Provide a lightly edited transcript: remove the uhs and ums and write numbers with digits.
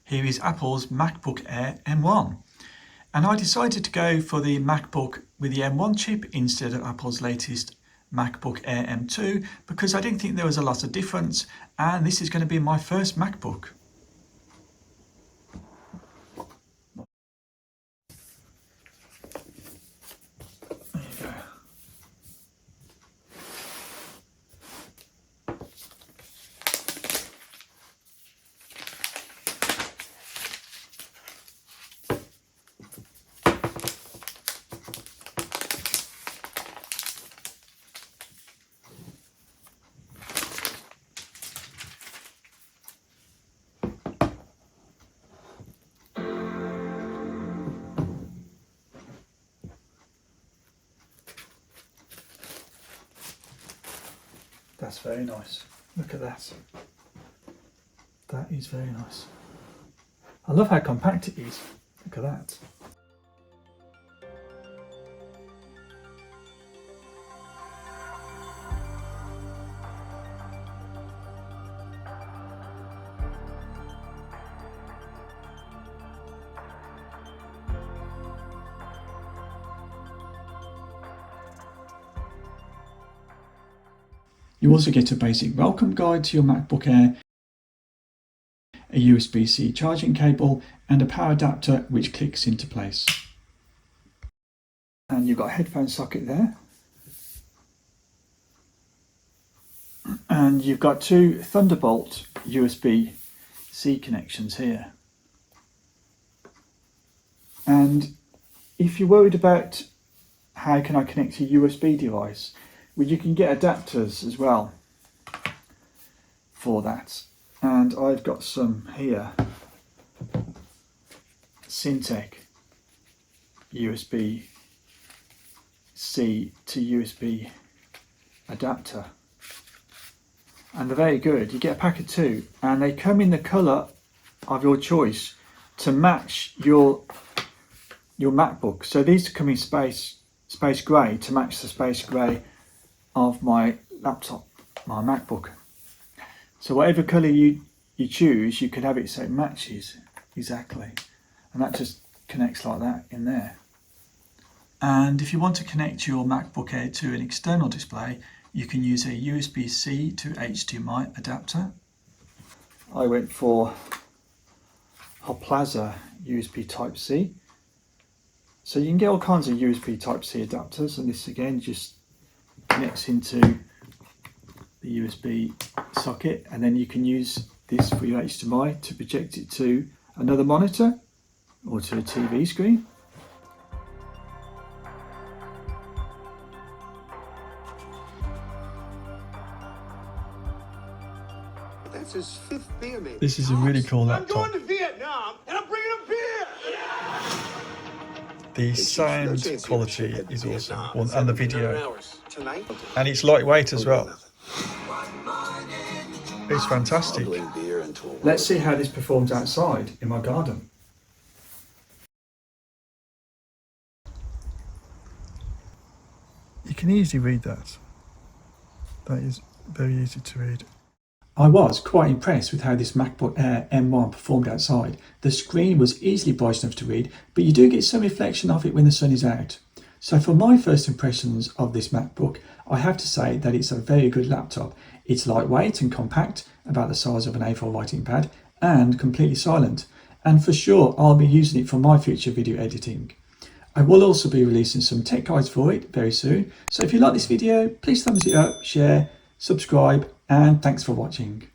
Here is Apple's MacBook Air M1. And I decided to go for the MacBook with the M1 chip instead of Apple's latest MacBook Air M2 because I didn't think there was a lot of difference, and this is going to be my first MacBook. There you go. That's very nice. Look at that. That is very nice. I love how compact it is. Look at that. You also get a basic welcome guide to your MacBook Air, a USB-C charging cable and a power adapter which clicks into place. And you've got a headphone socket there. And you've got two Thunderbolt USB-C connections here. And if you're worried about how can I connect a USB device, well, you can get adapters as well for that. And I've got some here. Syntec USB-C to USB adapter. And they're very good. You get a pack of two and they come in the colour of your choice to match your MacBook. So these come in space grey to match the space grey of my laptop, my MacBook. So whatever colour you choose, you could have it so it matches exactly. And that just connects like that in there. And if you want to connect your MacBook Air to an external display, you can use a USB-C to HDMI adapter. I went for Hoplaza USB Type-C. So you can get all kinds of USB Type-C adapters, and this again just connects into the USB socket, and then you can use this for your HDMI to project it to another monitor or to a TV screen. That's his fifth beer, man. This is a really cool laptop. I'm going to Vietnam and I'm bringing a beer. The sound quality is awesome, and the video. And it's lightweight as well. It's fantastic. Let's see how this performs outside in my garden. You can easily read that. That is very easy to read. I was quite impressed with how this MacBook Air M1 performed outside. The screen was easily bright enough to read, but you do get some reflection of it when the sun is out. So for my first impressions of this MacBook, I have to say that it's a very good laptop. It's lightweight and compact, about the size of an A4 writing pad, and completely silent. And for sure, I'll be using it for my future video editing. I will also be releasing some tech guides for it very soon. So if you like this video, please thumbs it up, share, subscribe, and thanks for watching.